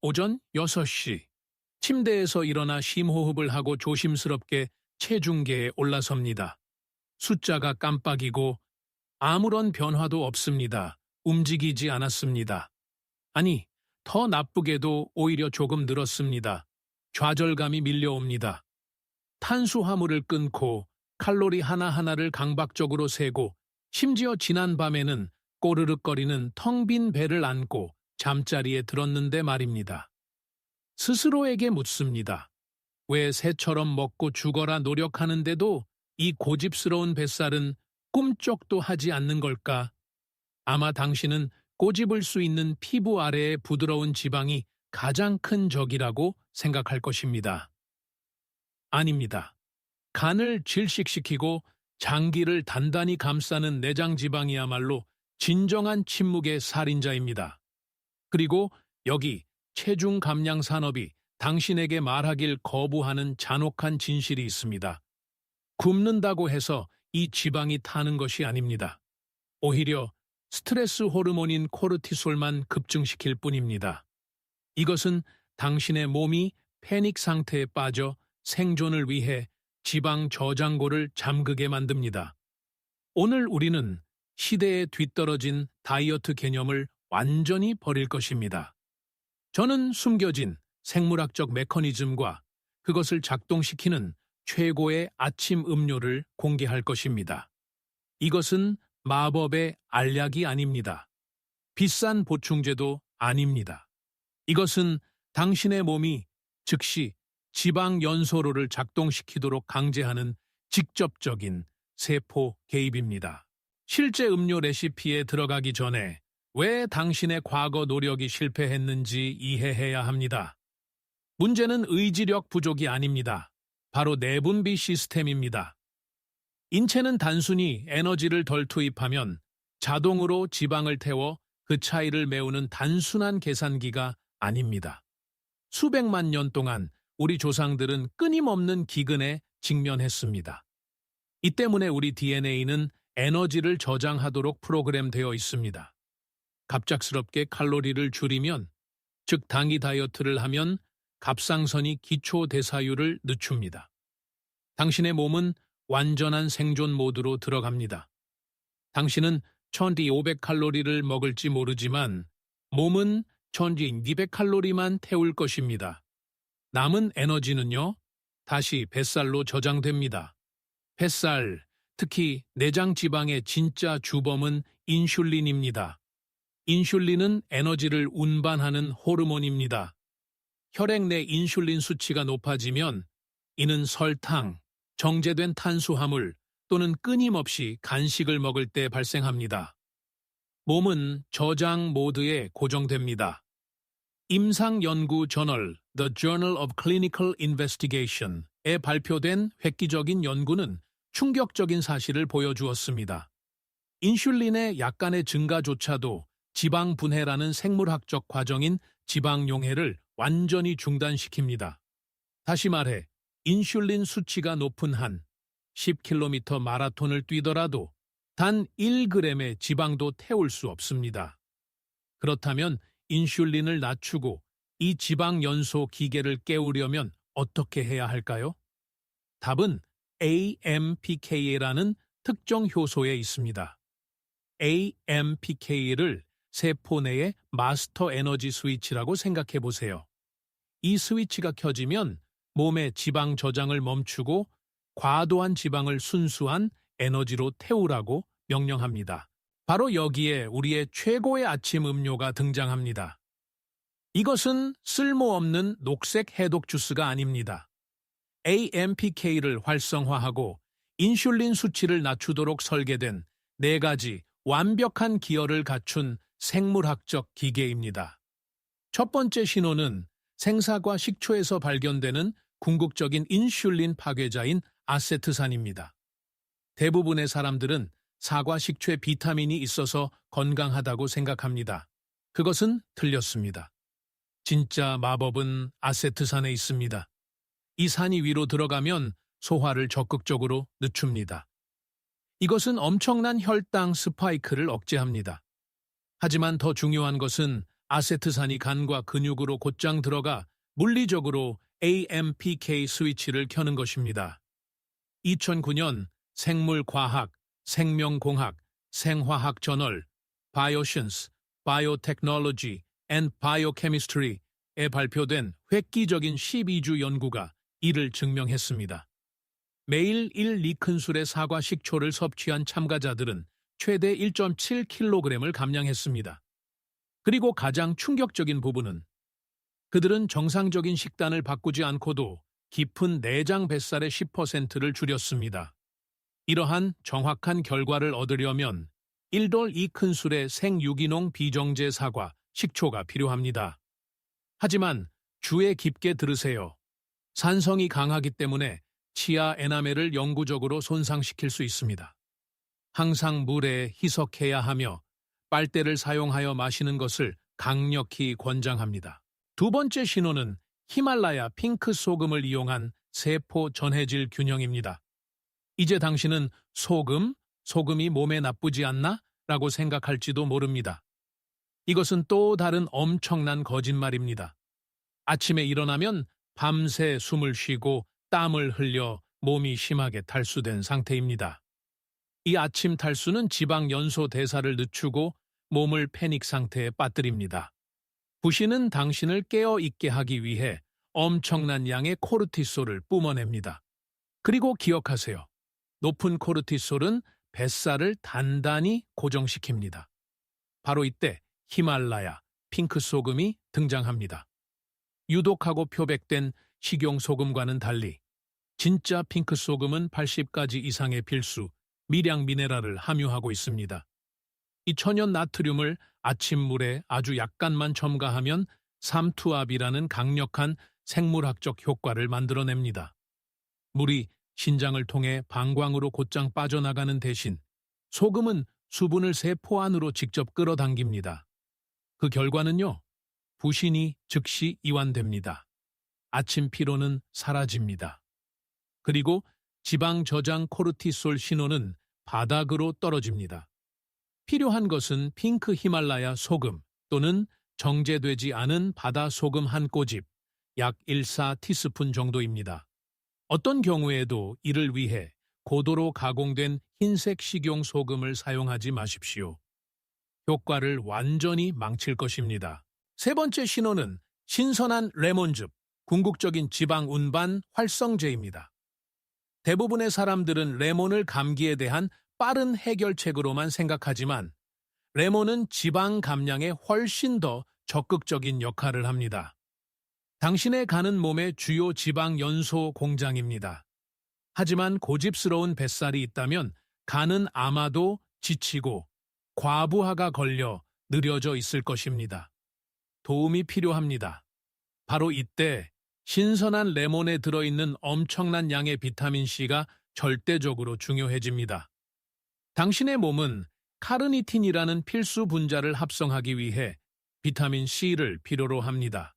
오전 6시. 침대에서 일어나 심호흡을 하고 조심스럽게 체중계에 올라섭니다. 숫자가 깜빡이고 아무런 변화도 없습니다. 움직이지 않았습니다. 아니, 더 나쁘게도 오히려 조금 늘었습니다. 좌절감이 밀려옵니다. 탄수화물을 끊고 칼로리 하나하나를 강박적으로 세고 심지어 지난 밤에는 꼬르륵거리는 텅 빈 배를 안고 잠자리에 들었는데 말입니다. 스스로에게 묻습니다. 왜 새처럼 먹고 죽어라 노력하는데도 이 고집스러운 뱃살은 꿈쩍도 하지 않는 걸까? 아마 당신은 꼬집을 수 있는 피부 아래의 부드러운 지방이 가장 큰 적이라고 생각할 것입니다. 아닙니다. 간을 질식시키고 장기를 단단히 감싸는 내장 지방이야말로 진정한 침묵의 살인자입니다. 그리고 여기 체중 감량 산업이 당신에게 말하길 거부하는 잔혹한 진실이 있습니다. 굶는다고 해서 이 지방이 타는 것이 아닙니다. 오히려 스트레스 호르몬인 코르티솔만 급증시킬 뿐입니다. 이것은 당신의 몸이 패닉 상태에 빠져 생존을 위해 지방 저장고를 잠그게 만듭니다. 오늘 우리는 시대에 뒤떨어진 다이어트 개념을 완전히 버릴 것입니다. 저는 숨겨진 생물학적 메커니즘과 그것을 작동시키는 최고의 아침 음료를 공개할 것입니다. 이것은 마법의 알약이 아닙니다. 비싼 보충제도 아닙니다. 이것은 당신의 몸이 즉시 지방 연소로를 작동시키도록 강제하는 직접적인 세포 개입입니다. 실제 음료 레시피에 들어가기 전에 왜 당신의 과거 노력이 실패했는지 이해해야 합니다. 문제는 의지력 부족이 아닙니다. 바로 내분비 시스템입니다. 인체는 단순히 에너지를 덜 투입하면 자동으로 지방을 태워 그 차이를 메우는 단순한 계산기가 아닙니다. 수백만 년 동안 우리 조상들은 끊임없는 기근에 직면했습니다. 이 때문에 우리 DNA는 에너지를 저장하도록 프로그램되어 있습니다. 갑작스럽게 칼로리를 줄이면, 즉 당이 다이어트를 하면 갑상선이 기초 대사율을 늦춥니다. 당신의 몸은 완전한 생존 모드로 들어갑니다. 당신은 1200칼로리를 먹을지 모르지만 몸은 1200칼로리만 태울 것입니다. 남은 에너지는요, 다시 뱃살로 저장됩니다. 뱃살, 특히 내장 지방의 진짜 주범은 인슐린입니다. 인슐린은 에너지를 운반하는 호르몬입니다. 혈액 내 인슐린 수치가 높아지면 이는 설탕, 정제된 탄수화물 또는 끊임없이 간식을 먹을 때 발생합니다. 몸은 저장 모드에 고정됩니다. 임상연구 저널 The Journal of Clinical Investigation에 발표된 획기적인 연구는 충격적인 사실을 보여주었습니다. 인슐린의 약간의 증가조차도 지방 분해라는 생물학적 과정인 지방 용해를 완전히 중단시킵니다. 다시 말해, 인슐린 수치가 높은 한 10km 마라톤을 뛰더라도 단 1g의 지방도 태울 수 없습니다. 그렇다면 인슐린을 낮추고 이 지방 연소 기계를 깨우려면 어떻게 해야 할까요? 답은 AMPK라는 특정 효소에 있습니다. AMPK를 세포 내의 마스터 에너지 스위치라고 생각해 보세요. 이 스위치가 켜지면 몸의 지방 저장을 멈추고 과도한 지방을 순수한 에너지로 태우라고 명령합니다. 바로 여기에 우리의 최고의 아침 음료가 등장합니다. 이것은 쓸모없는 녹색 해독 주스가 아닙니다. AMPK를 활성화하고 인슐린 수치를 낮추도록 설계된 4가지 완벽한 기혈을 갖춘 생물학적 기계입니다. 첫 번째 신호는 생사과 식초에서 발견되는 궁극적인 인슐린 파괴자인 아세트산입니다. 대부분의 사람들은 사과 식초에 비타민이 있어서 건강하다고 생각합니다. 그것은 틀렸습니다. 진짜 마법은 아세트산에 있습니다. 이 산이 위로 들어가면 소화를 적극적으로 늦춥니다. 이것은 엄청난 혈당 스파이크를 억제합니다. 하지만 더 중요한 것은 아세트산이 간과 근육으로 곧장 들어가 물리적으로 AMPK 스위치를 켜는 것입니다. 2009년 생물과학, 생명공학, 생화학 저널 바이오시언스, 바이오테크놀로지 앤 바이오케미스트리에 발표된 획기적인 12주 연구가 이를 증명했습니다. 매일 1리큰술의 사과 식초를 섭취한 참가자들은 최대 1.7kg을 감량했습니다. 그리고 가장 충격적인 부분은 그들은 정상적인 식단을 바꾸지 않고도 깊은 내장 뱃살의 10%를 줄였습니다. 이러한 정확한 결과를 얻으려면 1돌 2큰술의 생유기농 비정제 사과, 식초가 필요합니다. 하지만 주의 깊게 들으세요. 산성이 강하기 때문에 치아 에나멜을 영구적으로 손상시킬 수 있습니다. 항상 물에 희석해야 하며 빨대를 사용하여 마시는 것을 강력히 권장합니다. 두 번째 신호는 히말라야 핑크 소금을 이용한 세포 전해질 균형입니다. 이제 당신은 소금이 몸에 나쁘지 않나? 라고 생각할지도 모릅니다. 이것은 또 다른 엄청난 거짓말입니다. 아침에 일어나면 밤새 숨을 쉬고 땀을 흘려 몸이 심하게 탈수된 상태입니다. 이 아침 탈수는 지방 연소 대사를 늦추고 몸을 패닉 상태에 빠뜨립니다. 부신은 당신을 깨어 있게 하기 위해 엄청난 양의 코르티솔을 뿜어냅니다. 그리고 기억하세요. 높은 코르티솔은 뱃살을 단단히 고정시킵니다. 바로 이때 히말라야 핑크 소금이 등장합니다. 유독하고 표백된 식용소금과는 달리 진짜 핑크 소금은 80가지 이상의 필수, 미량 미네랄을 함유하고 있습니다. 이 천연 나트륨을 아침물에 아주 약간만 첨가하면 삼투압이라는 강력한 생물학적 효과를 만들어냅니다. 물이 신장을 통해 방광으로 곧장 빠져나가는 대신 소금은 수분을 세포 안으로 직접 끌어당깁니다. 그 결과는요, 부신이 즉시 이완됩니다. 아침 피로는 사라집니다. 그리고 지방 저장 코르티솔 신호는 바닥으로 떨어집니다. 필요한 것은 핑크 히말라야 소금 또는 정제되지 않은 바다 소금 한 꼬집, 약 1,4티스푼 정도입니다. 어떤 경우에도 이를 위해 고도로 가공된 흰색 식용 소금을 사용하지 마십시오. 효과를 완전히 망칠 것입니다. 세 번째 신호는 신선한 레몬즙, 궁극적인 지방 운반 활성제입니다. 대부분의 사람들은 레몬을 감기에 대한 빠른 해결책으로만 생각하지만 레몬은 지방 감량에 훨씬 더 적극적인 역할을 합니다. 당신의 간은 몸의 주요 지방 연소 공장입니다. 하지만 고집스러운 뱃살이 있다면 간은 아마도 지치고 과부하가 걸려 느려져 있을 것입니다. 도움이 필요합니다. 바로 이때 신선한 레몬에 들어있는 엄청난 양의 비타민C가 절대적으로 중요해집니다. 당신의 몸은 카르니틴이라는 필수 분자를 합성하기 위해 비타민C를 필요로 합니다.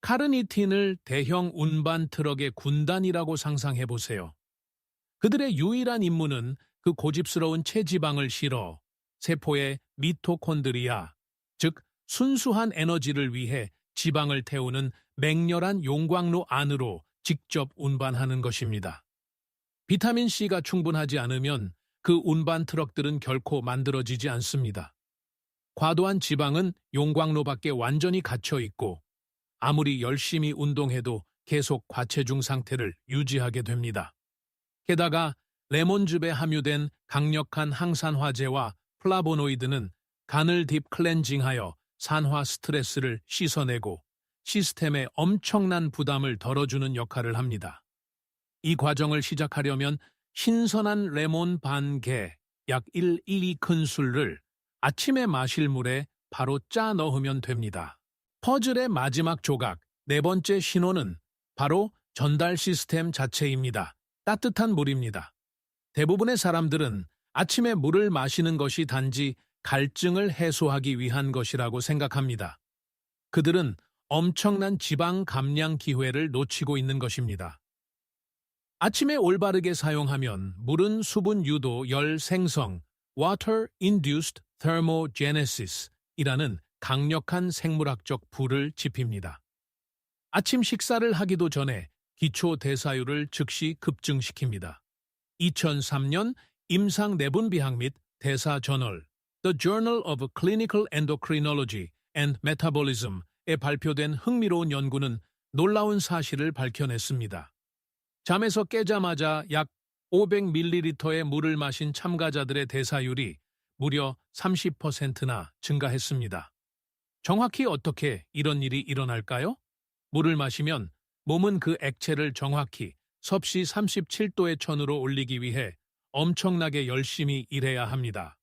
카르니틴을 대형 운반 트럭의 군단이라고 상상해 보세요. 그들의 유일한 임무는 그 고집스러운 체지방을 실어 세포의 미토콘드리아, 즉 순수한 에너지를 위해 지방을 태우는 맹렬한 용광로 안으로 직접 운반하는 것입니다. 비타민C가 충분하지 않으면 그 운반 트럭들은 결코 만들어지지 않습니다. 과도한 지방은 용광로 밖에 완전히 갇혀 있고 아무리 열심히 운동해도 계속 과체중 상태를 유지하게 됩니다. 게다가 레몬즙에 함유된 강력한 항산화제와 플라보노이드는 간을 딥 클렌징하여 산화 스트레스를 씻어내고 시스템에 엄청난 부담을 덜어주는 역할을 합니다. 이 과정을 시작하려면 신선한 레몬 반 개, 약 1-2큰술을 아침에 마실 물에 바로 짜 넣으면 됩니다. 퍼즐의 마지막 조각, 네 번째 신호는 바로 전달 시스템 자체입니다. 따뜻한 물입니다. 대부분의 사람들은 아침에 물을 마시는 것이 단지 갈증을 해소하기 위한 것이라고 생각합니다. 그들은 엄청난 지방 감량 기회를 놓치고 있는 것입니다. 아침에 올바르게 사용하면 물은 수분 유도 열 생성, Water Induced Thermogenesis 이라는 강력한 생물학적 불을 지핍니다. 아침 식사를 하기도 전에 기초 대사율을 즉시 급증시킵니다. 2003년 임상 내분 비학 및 대사 저널 The Journal of Clinical Endocrinology and Metabolism에 발표된 흥미로운 연구는 놀라운 사실을 밝혀냈습니다. 잠에서 깨자마자 약 500ml의 물을 마신 참가자들의 대사율이 무려 30%나 증가했습니다. 정확히 어떻게 이런 일이 일어날까요? 물을 마시면 몸은 그 액체를 정확히 섭씨 37도의 천으로 올리기 위해 엄청나게 열심히 일해야 합니다.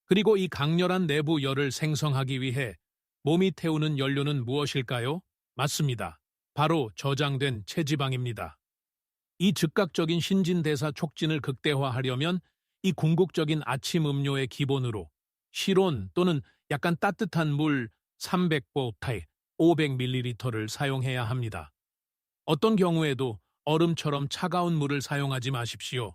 그리고 이 강렬한 내부 열을 생성하기 위해 몸이 태우는 연료는 무엇일까요? 맞습니다. 바로 저장된 체지방입니다. 이 즉각적인 신진대사 촉진을 극대화하려면 이 궁극적인 아침 음료의 기본으로 실온 또는 약간 따뜻한 물 300보 타입 500ml를 사용해야 합니다. 어떤 경우에도 얼음처럼 차가운 물을 사용하지 마십시오.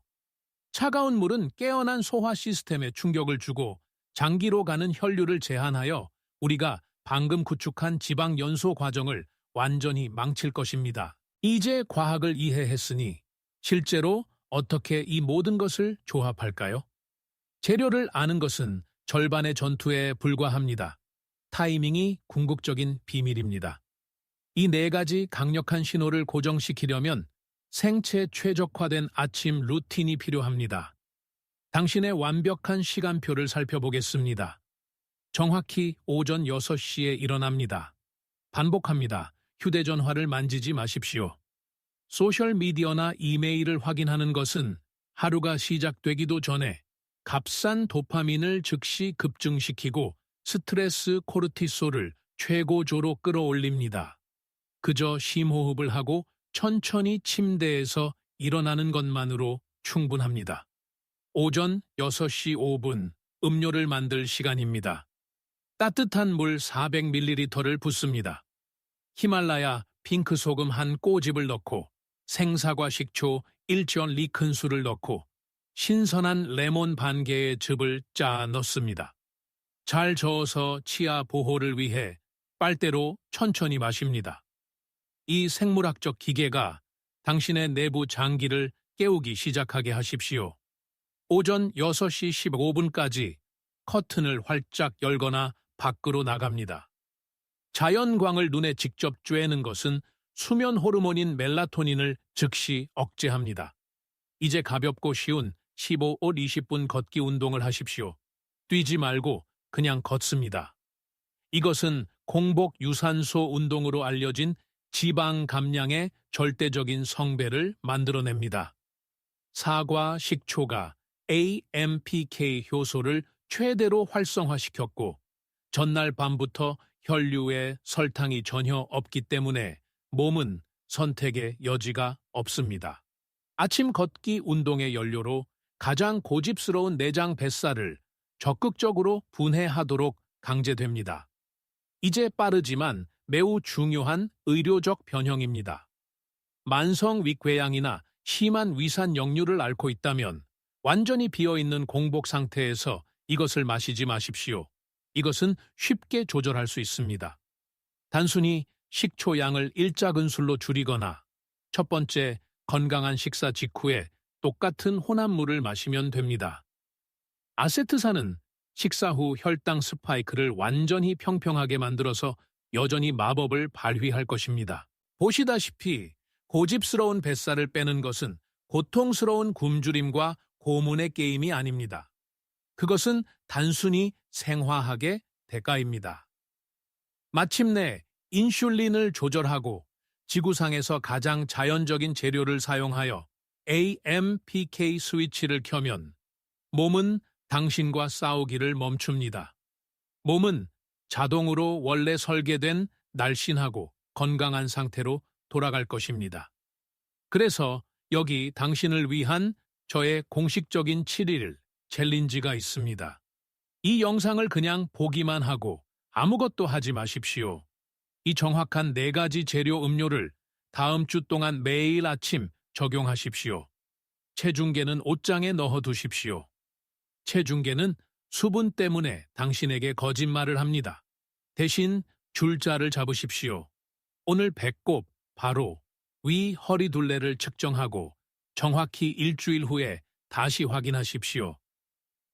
차가운 물은 깨어난 소화 시스템에 충격을 주고 장기로 가는 혈류를 제한하여 우리가 방금 구축한 지방 연소 과정을 완전히 망칠 것입니다. 이제 과학을 이해했으니 실제로 어떻게 이 모든 것을 조합할까요? 재료를 아는 것은 절반의 전투에 불과합니다. 타이밍이 궁극적인 비밀입니다. 이 네 가지 강력한 신호를 고정시키려면 생체 최적화된 아침 루틴이 필요합니다. 당신의 완벽한 시간표를 살펴보겠습니다. 정확히 오전 6시에 일어납니다. 반복합니다. 휴대전화를 만지지 마십시오. 소셜미디어나 이메일을 확인하는 것은 하루가 시작되기도 전에 값싼 도파민을 즉시 급증시키고 스트레스 코르티솔을 최고조로 끌어올립니다. 그저 심호흡을 하고 천천히 침대에서 일어나는 것만으로 충분합니다. 오전 6시 5분 음료를 만들 시간입니다. 따뜻한 물 400ml를 붓습니다. 히말라야 핑크 소금 한 꼬집을 넣고 생사과 식초 1전 리큰술을 넣고 신선한 레몬 반 개의 즙을 짜 넣습니다. 잘 저어서 치아 보호를 위해 빨대로 천천히 마십니다. 이 생물학적 기계가 당신의 내부 장기를 깨우기 시작하게 하십시오. 오전 6시 15분까지 커튼을 활짝 열거나 밖으로 나갑니다. 자연광을 눈에 직접 쬐는 것은 수면 호르몬인 멜라토닌을 즉시 억제합니다. 이제 가볍고 쉬운 15올 20분 걷기 운동을 하십시오. 뛰지 말고 그냥 걷습니다. 이것은 공복 유산소 운동으로 알려진 지방 감량의 절대적인 성배를 만들어냅니다. 사과 식초가 AMPK 효소를 최대로 활성화시켰고 전날 밤부터 혈류에 설탕이 전혀 없기 때문에 몸은 선택의 여지가 없습니다. 아침 걷기 운동의 연료로 가장 고집스러운 내장 뱃살을 적극적으로 분해하도록 강제됩니다. 이제 빠르지만 매우 중요한 의료적 변형입니다. 만성 위궤양이나 심한 위산 역류를 앓고 있다면 완전히 비어있는 공복 상태에서 이것을 마시지 마십시오. 이것은 쉽게 조절할 수 있습니다. 단순히 식초 양을 일작은술로 줄이거나 첫 번째 건강한 식사 직후에 똑같은 혼합물을 마시면 됩니다. 아세트산은 식사 후 혈당 스파이크를 완전히 평평하게 만들어서 여전히 마법을 발휘할 것입니다. 보시다시피 고집스러운 뱃살을 빼는 것은 고통스러운 굶주림과 고문의 게임이 아닙니다. 그것은 단순히 생화학의 대가입니다. 마침내 인슐린을 조절하고 지구상에서 가장 자연적인 재료를 사용하여 AMPK 스위치를 켜면 몸은 당신과 싸우기를 멈춥니다. 몸은 자동으로 원래 설계된 날씬하고 건강한 상태로 돌아갈 것입니다. 그래서 여기 당신을 위한 저의 공식적인 7일 챌린지가 있습니다. 이 영상을 그냥 보기만 하고 아무것도 하지 마십시오. 이 정확한 4가지 재료 음료를 다음 주 동안 매일 아침 적용하십시오. 체중계는 옷장에 넣어두십시오. 체중계는 수분 때문에 당신에게 거짓말을 합니다. 대신 줄자를 잡으십시오. 오늘 배꼽, 바로, 위, 허리 둘레를 측정하고 정확히 일주일 후에 다시 확인하십시오.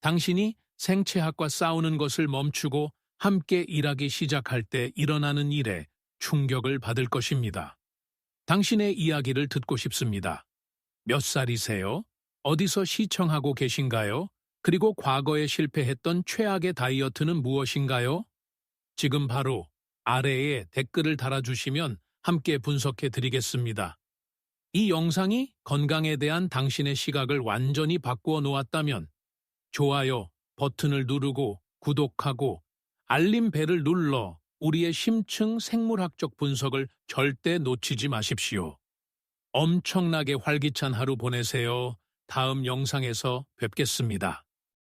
당신이 생체학과 싸우는 것을 멈추고 함께 일하기 시작할 때 일어나는 일에 충격을 받을 것입니다. 당신의 이야기를 듣고 싶습니다. 몇 살이세요? 어디서 시청하고 계신가요? 그리고 과거에 실패했던 최악의 다이어트는 무엇인가요? 지금 바로 아래에 댓글을 달아주시면 함께 분석해 드리겠습니다. 이 영상이 건강에 대한 당신의 시각을 완전히 바꾸어 놓았다면 좋아요 버튼을 누르고 구독하고 알림 벨을 눌러 우리의 심층 생물학적 분석을 절대 놓치지 마십시오. 엄청나게 활기찬 하루 보내세요. 다음 영상에서 뵙겠습니다.